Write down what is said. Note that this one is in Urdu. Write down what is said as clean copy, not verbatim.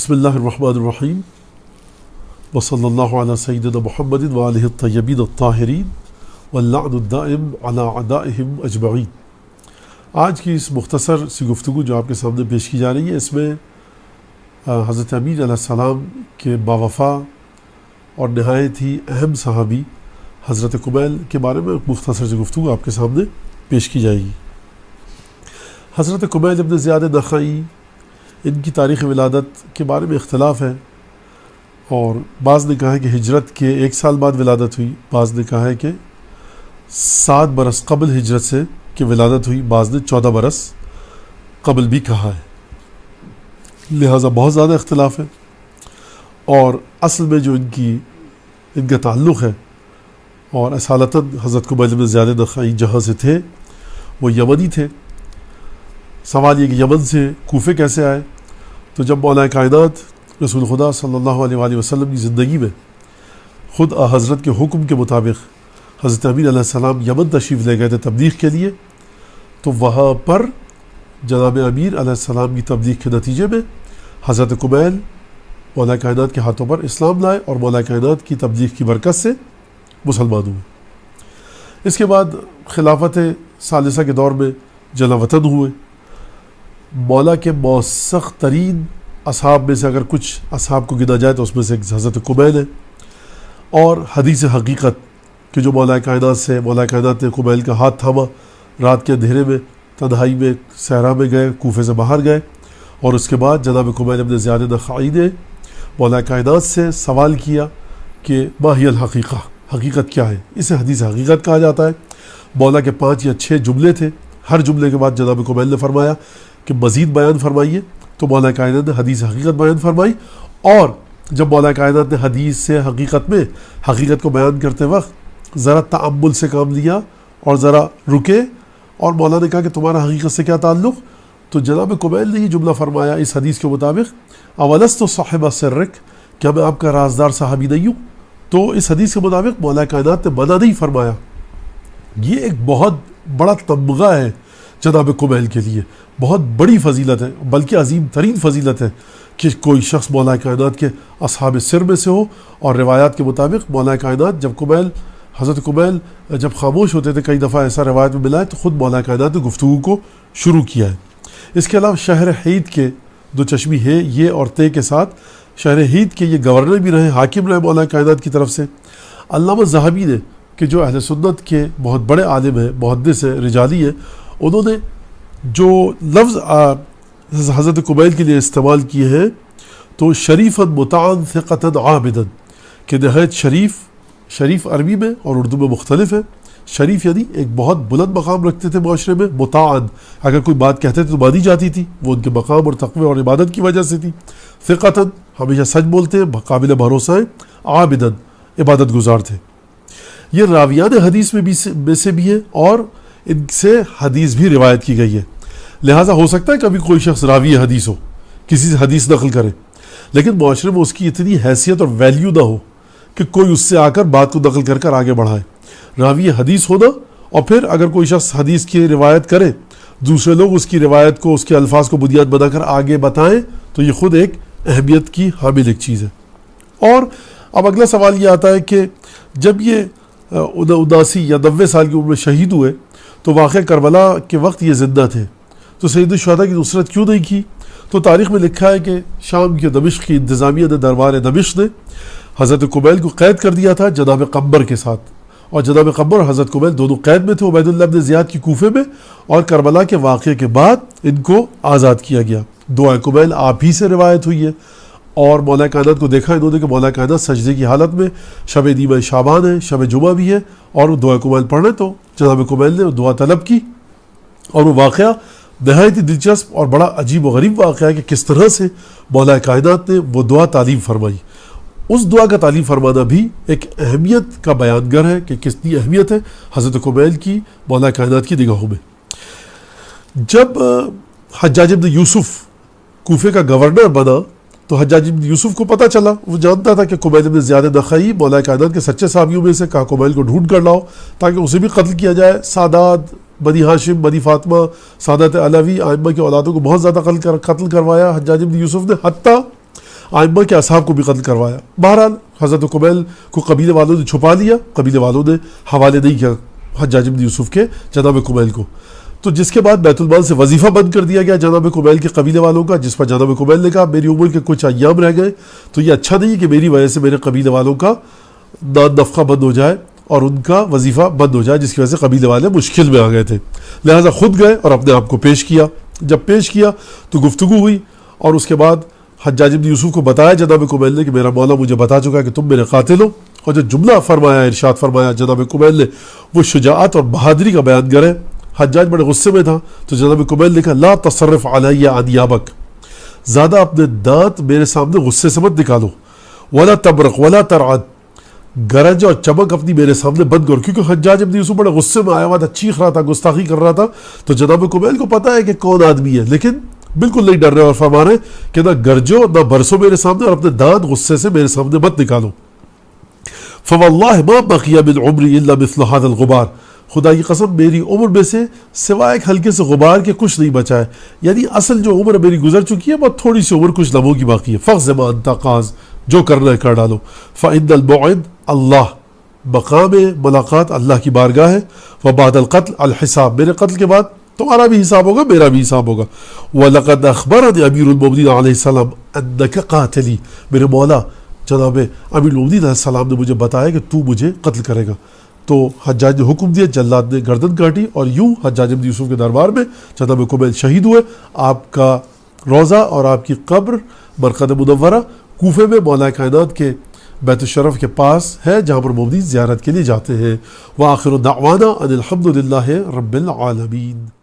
بسم اللہ الرحمن الرحیم وصلی اللہ علی سیدنا محمد وآلہ الطیبین الطاہرین واللعن الدائم علی اعدائہم اجمعین۔ آج کی اس مختصر سی گفتگو جو آپ کے سامنے پیش کی جا رہی ہے، اس میں حضرت امین علیہ السلام کے باوفا اور نہایت ہی اہم صحابی حضرت قمیل کے بارے میں ایک مختصر سی گفتگو آپ کے سامنے پیش کی جائے گی۔ حضرت قمیل ابن زیاد نخعی، ان کی تاریخ ولادت کے بارے میں اختلاف ہے، اور بعض نے کہا ہے کہ ہجرت کے 1 سال بعد ولادت ہوئی، بعض نے کہا ہے کہ 7 برس قبل ہجرت سے کہ ولادت ہوئی، بعض نے 14 برس قبل بھی کہا ہے، لہٰذا بہت زیادہ اختلاف ہے۔ اور اصل میں جو ان کا تعلق ہے، اور اصالتاً حضرت قمیل بن زیاد نخعی جہاں سے تھے وہ یمنی تھے۔ سوال یہ کہ یمن سے کوفے کیسے آئے؟ تو جب مولا کائنات رسول خدا صلی اللہ علیہ وآلہ وسلم کی زندگی میں خود حضرت کے حکم کے مطابق حضرت امین علیہ السلام یمن تشریف لے گئے تھے تبلیغ کے لیے، تو وہاں پر جناب امیر علیہ السلام کی تبلیغ کے نتیجے میں حضرت قمیل مولا کائنات کے ہاتھوں پر اسلام لائے اور مولا کائنات کی تبلیغ کی برکت سے مسلمان ہوئے۔ اس کے بعد خلافت ثالثہ کے دور میں جلا وطن ہوئے۔ مولا کے موثق ترین اصحاب میں سے اگر کچھ اصحاب کو گنا جائے تو اس میں سے حضرت قمیل ہے، اور حدیث حقیقت کہ جو مولا کائنات نے قمیل کا ہاتھ تھاما، رات کے اندھیرے میں تنہائی میں صحرا میں گئے، کوفے سے باہر گئے، اور اس کے بعد جناب قمیل ابن زیاد نخعی نے مولا کائنات سے سوال کیا کہ ما ہی الحقیقہ، حقیقت کیا ہے؟ اسے حدیث حقیقت کہا جاتا ہے۔ مولا کے 5 یا 6 جملے تھے، ہر جملے کے بعد جناب قمیل نے فرمایا کہ مزید بیان فرمائیے، تو مولا کائنات نے حدیث حقیقت بیان فرمائی۔ اور جب مولا کائنات نے حدیث سے حقیقت کو بیان کرتے وقت ذرا تأمل سے کام لیا اور ذرا رکے، اور مولا نے کہا کہ تمہارا حقیقت سے کیا تعلق؟ تو جناب قمیل نے یہ جملہ فرمایا اس حدیث کے مطابق، اولست صاحب سرک، کیا میں آپ کا رازدار صحابی نہیں ہوں؟ تو اس حدیث کے مطابق مولا کائنات نے منع نہیں فرمایا۔ یہ ایک بہت بڑا تمغہ ہے جناب قمیل کے لیے، بہت بڑی فضیلت ہے، بلکہ عظیم ترین فضیلت ہے کہ کوئی شخص مولا کائنات کے اصحاب سر میں سے ہو۔ اور روایات کے مطابق مولا کائنات حضرت قمیل جب خاموش ہوتے تھے، کئی دفعہ ایسا روایت میں ملا ہے، تو خود مولا کائنات نے گفتگو کو شروع کیا ہے۔ اس کے علاوہ شہر ہید کے 2 چشمی ہے یہ اور تے کے ساتھ شہر ہید کے یہ گورنر بھی رہے، حاکم رہے مولا کائنات کی طرف سے۔ علامہ ذہبی نے کہ جو اہل سنت کے بہت بڑے عالم ہیں، محدث ہیں، رجالی ہیں، انہوں نے جو لفظ حضرت قمیل کے لیے استعمال کیے ہیں تو شریفاً مطاعن ثقتاً عابداً، کہ نہایت شریف عربی میں اور اردو میں مختلف ہے۔ شریف یعنی ایک بہت بلند مقام رکھتے تھے معاشرے میں، مطاعن اگر کوئی بات کہتے تھے تو مانی جاتی تھی، وہ ان کے مقام اور تقوی اور عبادت کی وجہ سے تھی۔ ثقتاً ہمیشہ سچ بولتے ہیں، قابل بھروسہ ہیں، عابداً عبادت گزار تھے۔ یہ راویان حدیث میں سے بھی ہے، اور ان سے حدیث بھی روایت کی گئی ہے، لہٰذا ہو سکتا ہے کبھی کوئی شخص راوی حدیث ہو، کسی سے حدیث نقل کرے، لیکن معاشرے میں اس کی اتنی حیثیت اور ویلیو نہ ہو کہ کوئی اس سے آ کر بات کو نقل کر آگے بڑھائے۔ راوی حدیث ہونا، اور پھر اگر کوئی شخص حدیث کی روایت کرے، دوسرے لوگ اس کی روایت کو، اس کے الفاظ کو بنیاد بنا کر آگے بتائیں، تو یہ خود ایک اہمیت کی حامل ایک چیز ہے۔ اور اب اگلا سوال یہ آتا ہے کہ جب یہ 79 یا 90 سال کی عمر میں شہید ہوئے تو واقعہ کربلا کے وقت یہ زندہ تھے، تو سید الشہداء کی نصرت کیوں نہیں کی؟ تو تاریخ میں لکھا ہے کہ شام کے دمشق کی انتظامیہ نے، دربار دمشق نے حضرت قمیل کو قید کر دیا تھا جناب قمبر کے ساتھ، اور جناب قمبر اور حضرت قمیل دونوں قید میں تھے عبید اللہ بن زیاد کی کوفے میں، اور کربلا کے واقعے کے بعد ان کو آزاد کیا گیا۔ دعا قمیل آپ ہی سے روایت ہوئی ہے، اور مولا کائنات کو دیکھا انہوں نے کہ مولا کائنات سجدے کی حالت میں، شب نیمہ شعبان ہے، شب جمعہ بھی ہے، اور وہ دعا قمیل پڑھ رہے، تو جناب قمیل نے دعا طلب کی، اور وہ واقعہ نہایت ہی دلچسپ اور بڑا عجیب و غریب واقعہ ہے کہ کس طرح سے مولا کائنات نے وہ دعا تعلیم فرمائی۔ اس دعا کا تعلیم فرمانا بھی ایک اہمیت کا بیان گر ہے کہ کتنی اہمیت ہے حضرت قمیل کی مولا کائنات کی نگاہوں میں۔ جب حجاج بن یوسف کوفے کا گورنر بنا تو حجاج بن یوسف کو پتہ چلا، وہ جانتا تھا کہ قمیل بن زیاد نخعی مولا کائنات کے سچے صحابیوں میں سے، کہا قمیل کو ڈھونڈ کر لاؤ تاکہ اسے بھی قتل کیا جائے۔ سادات، بنی ہاشم، بنی فاطمہ، سادات علوی، ائمہ کی اولادوں کو بہت زیادہ قتل کروایا حجاج بن یوسف نے، حتیٰ آئمہ کے اصحاب کو بھی قتل کروایا. بہرحال حضرت قمیل کو قبیلے والوں نے چھپا لیا, قبیلے والوں نے حوالے نہیں کیا حجاج بن یوسف کے جناب قمیل کو. تو جس کے بعد بیت المال سے وظیفہ بند کر دیا گیا جناب قمیل کے قبیلے والوں کا, جس پر جناب قمیل نے کہا میری عمر کے کچھ ایام رہ گئے تو یہ اچھا نہیں کہ میری وجہ سے میرے قبیلے والوں کا نان نفقہ بند ہو جائے اور ان کا وظیفہ بند ہو جائے, جس کی وجہ سے قبیلے والے مشکل میں آ گئے تھے. لہٰذا خود گئے اور اپنے آپ کو پیش کیا. جب پیش کیا تو گفتگو ہوئی اور اس کے بعد حجاج بن یوسف کو بتایا جناب قمیل نے کہ میرا مولا مجھے بتا چکا ہے کہ تم میرے قاتل ہو. اور جو جملہ فرمایا, ارشاد فرمایا جناب قمیل نے, وہ شجاعت اور بہادری کا بیان کرے. حجاج بڑے غصے میں تھا تو جناب قمیل نے کہا لا تصرف علی انیابک, زیادہ اپنے دانت میرے سامنے غصے سے مت نکالو, ولا تبرق ولا ترعد, گرج اور چمک اپنی میرے سامنے بند کرو. کیونکہ حجاج بن یوسف بڑے غصے میں آیا ہوا تھا, چیخ رہا تھا, گستاخی کر رہا تھا. تو جناب قمیل کو پتا ہے کہ کون آدمی ہے, لیکن بالکل نہیں ڈر رہے اور فرما رہے کہ نہ گرجو نہ برسو میرے سامنے اور اپنے دانت غصے سے میرے سامنے مت نکالو. فواللہ ما بقی من عمری الا مثل هذا الغبار, خدا کی قسم میری عمر میں سے سوائے ایک ہلکے سے غبار کے کچھ نہیں بچا ہے. یعنی اصل جو عمر میری گزر چکی ہے بہت تھوڑی سی عمر کچھ لمحوں کی باقی ہے. فَخْذَ مَا أَنْتَ قَاذ, جو کرنا ہے کر ڈالو. فَإِنَّ الْمَوْعِدَ اللہ, مقام ملاقات اللہ کی بارگاہ ہے. وَبَعْدَ الْقَتْلِ الْحِسَابِ, میرے قتل کے بعد تمہارا بھی حساب ہوگا میرا بھی حساب ہوگا. وَلَقَدْ أَخْبَرَنِي أَمِيرُ الْمُؤْمِنِينَ عَلَيْهِ السَّلَامُ أَنَّكَ قَاتِلِي, میرے مولا جناب امیر المؤمنین علیہ السلام نے مجھے بتایا کہ تو مجھے قتل کرے گا. تو حجاج نے حکم دیا, جلاد نے گردن کاٹی اور یوں حجاج بن یوسف کے دربار میں جناب قمیل شہید ہوئے. آپ کا روضہ اور آپ کی قبر مرقد منورہ کوفے میں مولا کائنات کے بیت الشرف کے پاس ہے, جہاں پر مومنین زیارت کے لیے جاتے ہیں. وآخر دعوانا ان الحمد للہ رب العالمین.